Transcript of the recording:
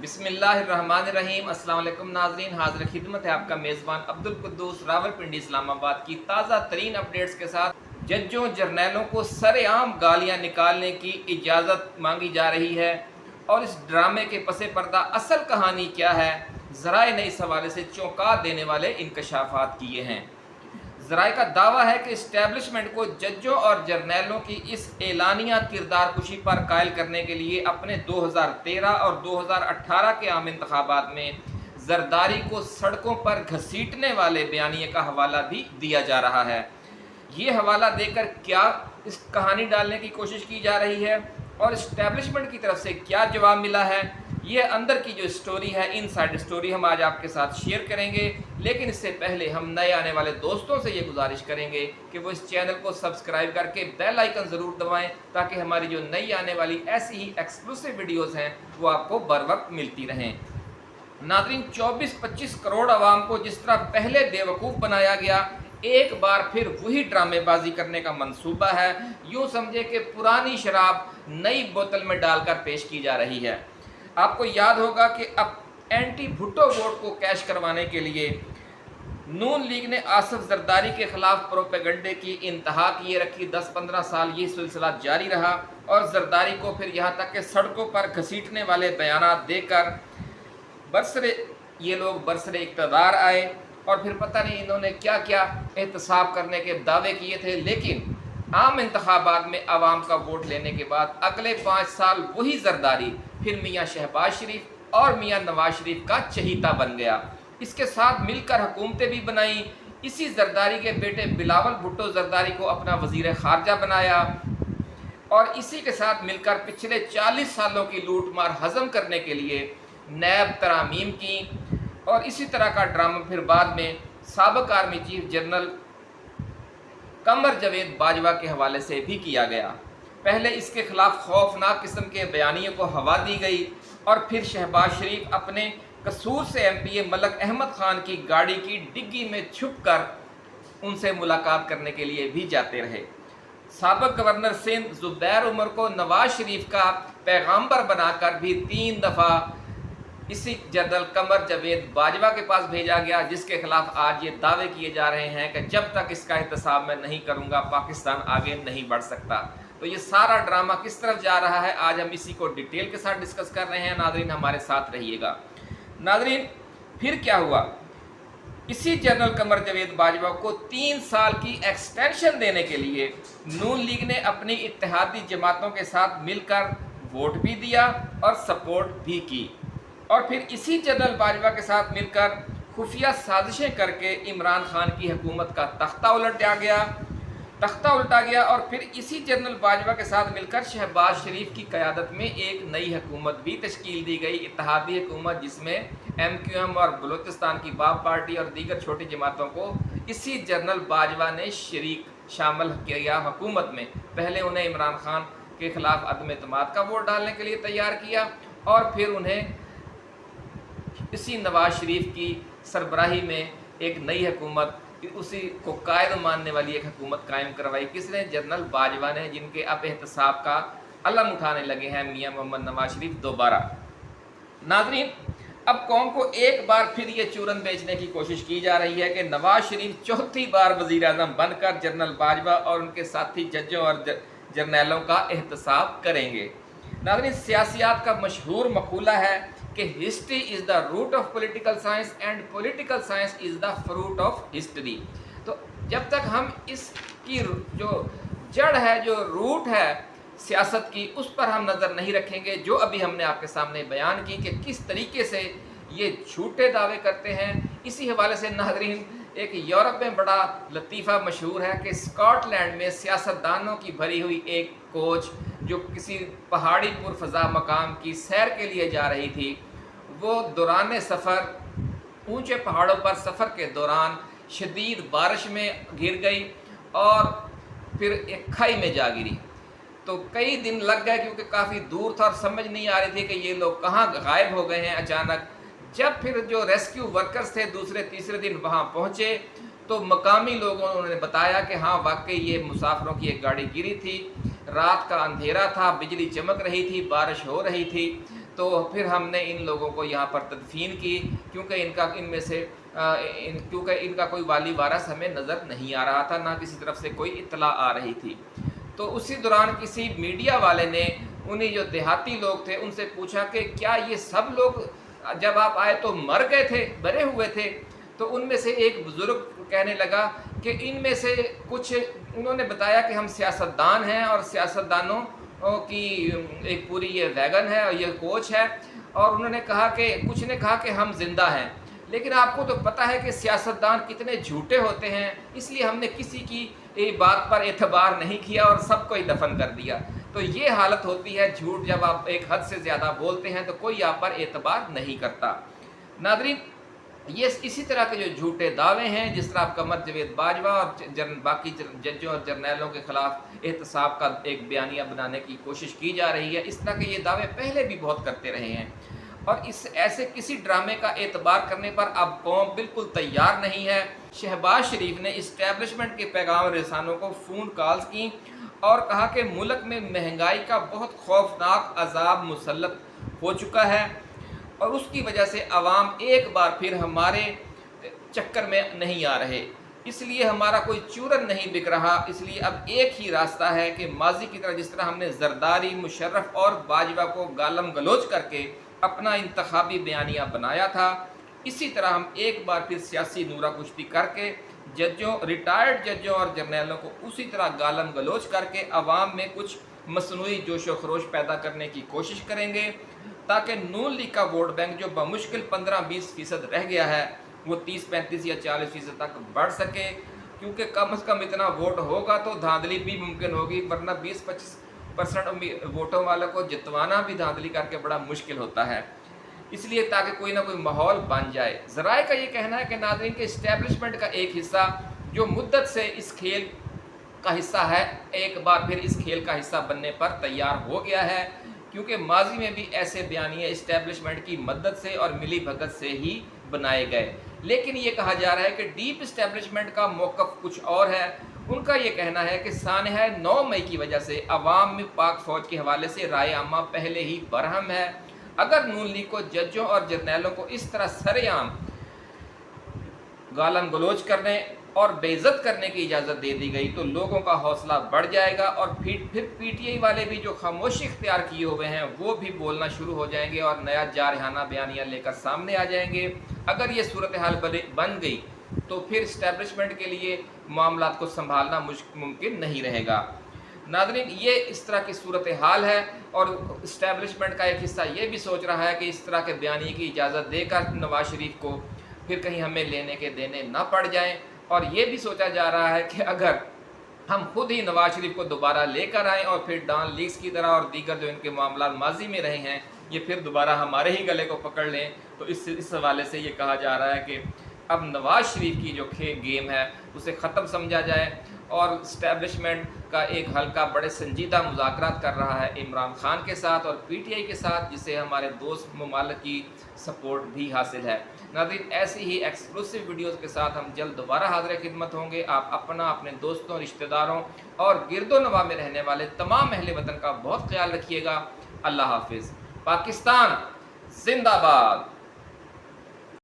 बिस्मिल्लाहिर्रहमानिर्रहीम। अस्सलाम वालेकुम नाज़रीन, हाज़िर खिदमत है आपका मेज़बान अब्दुल कुद्दूस रावलपिंडी इस्लामाबाद की ताज़ा तरीन अपडेट्स के साथ। जजों जर्नैलों को सरेआम गालियाँ निकालने की इजाज़त मांगी जा रही है और इस ड्रामे के पसे पर्दा असल कहानी क्या है, ज़राए ने इस हवाले से चौंका देने वाले इंकशाफात किए हैं। ज़राए का दावा है कि इस्टेब्लिशमेंट को जजों और जर्नैलों की इस एलानिया किरदार कुशी पर कायल करने के लिए अपने 2013 और 2018 के आम इंतखाबात में जरदारी को सड़कों पर घसीटने वाले बयानिए का हवाला भी दिया जा रहा है। ये हवाला देकर क्या इस कहानी डालने की कोशिश की जा रही है और इस्टेब्लिशमेंट की तरफ से क्या जवाब मिला है, ये अंदर की जो स्टोरी है, इनसाइड स्टोरी, हम आज आपके साथ शेयर करेंगे। लेकिन इससे पहले हम नए आने वाले दोस्तों से ये गुजारिश करेंगे कि वो इस चैनल को सब्सक्राइब करके बेल आइकन ज़रूर दबाएं ताकि हमारी जो नई आने वाली ऐसी ही एक्सक्लूसिव वीडियोज़ हैं वो आपको बर वक्त मिलती रहें। नाज़रीन, 24-25 करोड़ आवाम को जिस तरह पहले बेवकूफ़ बनाया गया, एक बार फिर वही ड्रामेबाजी करने का मंसूबा है। यूँ समझे कि पुरानी शराब नई बोतल में डालकर पेश की जा रही है। आपको याद होगा कि अब एंटी भुट्टो वोट को कैश करवाने के लिए नून लीग ने आसिफ जरदारी के खिलाफ प्रोपेगंडे की इंतहा किए रखी। 10-15 साल ये सिलसिला जारी रहा और जरदारी को फिर यहाँ तक कि सड़कों पर घसीटने वाले बयानात देकर ये लोग बरसरे इक़्तिदार आए और फिर पता नहीं इन्होंने क्या क्या एहतसाब करने के दावे किए थे। लेकिन आम इंतखाबात में आवाम का वोट लेने के बाद अगले 5 साल वही जरदारी फिर मियाँ शहबाज शरीफ और मियाँ नवाज शरीफ का चहीता बन गया। इसके साथ मिलकर हुकूमतें भी बनाई। इसी जरदारी के बेटे बिलावल भुट्टो जरदारी को अपना वज़ीर ख़ारजा बनाया और इसी के साथ मिलकर पिछले 40 सालों की लूट मार हज़म करने के लिए नैब तरामीम की। और इसी तरह का ड्रामा फिर बाद में साबिक़ आर्मी चीफ जनरल कमर जवेद बाजवा के हवाले से भी किया गया। पहले इसके खिलाफ खौफनाक किस्म के बयानियों को हवा दी गई और फिर शहबाज शरीफ अपने कसूर से MPA मलक अहमद ख़ान की गाड़ी की डिग्गी में छुपकर उनसे मुलाकात करने के लिए भी जाते रहे। साबिक़ गवर्नर सिंध ज़ुबैर उमर को नवाज शरीफ का पैगंबर बनाकर भी 3 दफ़ा इसी जनरल कमर जवेद बाजवा के पास भेजा गया, जिसके खिलाफ आज ये दावे किए जा रहे हैं कि जब तक इसका एहतसाब मैं नहीं करूँगा पाकिस्तान आगे नहीं बढ़ सकता। तो ये सारा ड्रामा किस तरफ जा रहा है, आज हम इसी को डिटेल के साथ डिस्कस कर रहे हैं। नाज़रीन, हमारे साथ रहिएगा। नाज़रीन, फिर क्या हुआ, इसी जनरल कमर जवेद बाजवा को 3 साल की एक्सटेंशन देने के लिए नून लीग ने अपनी इत्तेहादी जमातों के साथ मिलकर वोट भी दिया और सपोर्ट भी की। और फिर इसी जनरल बाजवा के साथ मिलकर खुफिया साजिशें करके इमरान खान की हुकूमत का तख्ता उल्टा गया और फिर इसी जनरल बाजवा के साथ मिलकर शहबाज शरीफ की क़यादत में एक नई हुकूमत भी तश्कील दी गई, इत्तेहादी हुकूमत, जिसमें MQM और बलूचिस्तान की बाप पार्टी और दीगर छोटी जमातों को इसी जनरल बाजवा ने शामिल किया हुकूमत में। पहले उन्हें इमरान खान के ख़िलाफ़ अदम एतमाद का वोट डालने के लिए तैयार किया और फिर उन्हें इसी नवाज शरीफ की सरबराही में एक नई हुकूमत, उसी को कायद मानने वाली एक हुकूमत कायम करवाई। किसने? जनरल बाजवा ने, जिनके अब एहतसाब का अलम उठाने लगे हैं मियाँ मोहम्मद नवाज शरीफ दोबारा। नाज़रीन, अब कौम को एक बार फिर ये चूरन बेचने की कोशिश की जा रही है कि नवाज शरीफ चौथी बार वज़ीर आज़म बनकर जनरल बाजवा और उनके साथी जजों और जर्नैलों का एहतसाब करेंगे। नाज़रीन, सियासियात का मशहूर मक़ूला है कि history is the root of political science and political science is the fruit of history. तो जब तक हम इसकी जो जड़ है, जो रूट है सियासत की, उस पर हम नज़र नहीं रखेंगे, जो अभी हमने आपके सामने बयान की कि किस तरीके से ये झूठे दावे करते हैं। इसी हवाले से नाज़रीन, एक यूरोप में बड़ा लतीफ़ा मशहूर है कि स्कॉटलैंड में सियासतदानों की भरी हुई एक कोच जो किसी पहाड़ी पुरफ़ज़ा मकाम की सैर के लिए जा रही थी, वो दौरान सफ़र ऊंचे पहाड़ों पर सफ़र के दौरान शदीद बारिश में गिर गई और फिर एक खाई में जा गिरी। तो कई दिन लग गए क्योंकि काफ़ी दूर था और समझ नहीं आ रही थी कि ये लोग कहाँ गायब हो गए हैं अचानक। जब फिर जो रेस्क्यू वर्कर्स थे दूसरे तीसरे दिन वहाँ पहुँचे तो मकामी लोगों ने बताया कि हाँ, वाकई ये मुसाफिरों की एक गाड़ी गिरी थी, रात का अंधेरा था, बिजली चमक रही थी, बारिश हो रही थी। तो फिर हमने इन लोगों को यहाँ पर तदफीन की, क्योंकि इनका कोई वाली वारस हमें नज़र नहीं आ रहा था, ना किसी तरफ से कोई इत्तला आ रही थी। तो उसी दौरान किसी मीडिया वाले ने उन्हीं जो देहाती लोग थे उनसे पूछा कि क्या ये सब लोग जब आप आए तो मर गए थे, मरे हुए थे? तो उनमें से एक बुज़ुर्ग कहने लगा कि इनमें से कुछ, उन्होंने बताया कि हम सियासतदान हैं और सियासतदानों की एक पूरी ये वैगन है और ये कोच है, और उन्होंने कहा कि कुछ ने कहा कि हम ज़िंदा हैं। लेकिन आपको तो पता है कि सियासतदान कितने झूठे होते हैं, इसलिए हमने किसी की बात पर एतबार नहीं किया और सबको ही दफन कर दिया। तो ये हालत होती है झूठ, जब आप एक हद से ज़्यादा बोलते हैं तो कोई आप पर एतबार नहीं करता। नाज़रीन, ये इसी तरह के जो झूठे दावे हैं, जिस तरह आप कमर जावेद बाजवा और बाकी जजों और जर्नैलों के खिलाफ एहतसाब का एक बयानिया बनाने की कोशिश की जा रही है, इस तरह के ये दावे पहले भी बहुत करते रहे हैं, और इस ऐसे किसी ड्रामे का एतबार करने पर अब कौम बिल्कुल तैयार नहीं है। शहबाज शरीफ ने इस्टेब्लिशमेंट के पैगाम रसानों को फ़ोन कॉल्स की और कहा कि मुल्क में महंगाई का बहुत खौफनाक अजाब मुसल्लत हो चुका है और उसकी वजह से अवाम एक बार फिर हमारे चक्कर में नहीं आ रहे, इसलिए हमारा कोई चूरन नहीं बिक रहा। इसलिए अब एक ही रास्ता है कि माजी की तरह जिस तरह हमने जरदारी, मुशर्रफ और बाजवा को गालम गलोच करके अपना इंतखाबी बयानिया बनाया था, इसी तरह हम एक बार फिर सियासी नूरा कुश्ती करके रिटायर्ड जजों और जर्नैलों को उसी तरह गालम गलोच करके अवाम में कुछ मसनूई जोश व खरोश पैदा करने की कोशिश करेंगे, ताकि नून लीग का वोट बैंक जो बमुश्किल 15-20% रह गया है वो 30-35 या 40% तक बढ़ सके, क्योंकि कम से कम इतना वोट होगा तो धांधली भी मुमकिन होगी, वरना 20-25% वोटों वालों को जितवाना भी धांधली करके बड़ा मुश्किल होता है। इसलिए ताकि कोई ना कोई माहौल बन जाए। ज़राए का ये कहना है कि नाज़रीन के इस्टेब्लिशमेंट का एक हिस्सा जो मुद्दत से इस खेल का हिस्सा है, एक बार फिर इस खेल का हिस्सा बनने पर तैयार हो गया है, क्योंकि माजी में भी ऐसे बयानिए इस्टेब्लिशमेंट की मदद से और मिली भगत से ही बनाए गए। लेकिन ये कहा जा रहा है कि डीप इस्टेब्लिशमेंट का मौक़िफ़ कुछ और है। उनका ये कहना है कि सानहा 9 मई की वजह से अवाम में पाक फ़ौज के हवाले से राय आमा पहले ही बरहम है। अगर नून लीग को जजों और जर्नैलों को इस तरह सरेआम गालम गलोच करने और बेइज्जत करने की इजाज़त दे दी गई तो लोगों का हौसला बढ़ जाएगा और फिर पीटीआई वाले भी जो खामोशी इख्तियार किए हुए हैं वो भी बोलना शुरू हो जाएंगे और नया जारहाना बयानिया लेकर सामने आ जाएंगे। अगर ये सूरत हाल बन गई तो फिर इस्टेब्लिशमेंट के लिए मामलात को संभालना मुमकिन नहीं रहेगा। नाज़रीन, ये इस तरह की सूरत हाल है और इस्टेब्लिशमेंट का एक हिस्सा ये भी सोच रहा है कि इस तरह के बयानिए की इजाज़त देकर नवाज शरीफ को फिर कहीं हमें लेने के देने ना पड़ जाएं, और ये भी सोचा जा रहा है कि अगर हम खुद ही नवाज शरीफ को दोबारा लेकर आएँ और फिर डॉन लीग्स की तरह और दीगर जो इनके मामला माजी में रहे हैं ये फिर दोबारा हमारे ही गले को पकड़ लें, तो इस हवाले से ये कहा जा रहा है कि अब नवाज शरीफ की जो गेम है उसे ख़त्म समझा जाए और इस्टेब्लिशमेंट का एक हल्का बड़े संजीदा मुज़ाकरात कर रहा है इमरान खान के साथ और पीटीआई के साथ, जिसे हमारे दोस्त ममालिक की सपोर्ट भी हासिल है। नाज़रीन, ऐसी ही एक्सक्लूसिव वीडियोज़ के साथ हम जल्द दोबारा हाज़िर खिदमत होंगे। आप अपना, अपने दोस्तों, रिश्तेदारों और गिरदो नवा में रहने वाले तमाम अहले वतन का बहुत ख्याल रखिएगा। अल्लाह हाफिज़। पाकिस्तान जिंदाबाद।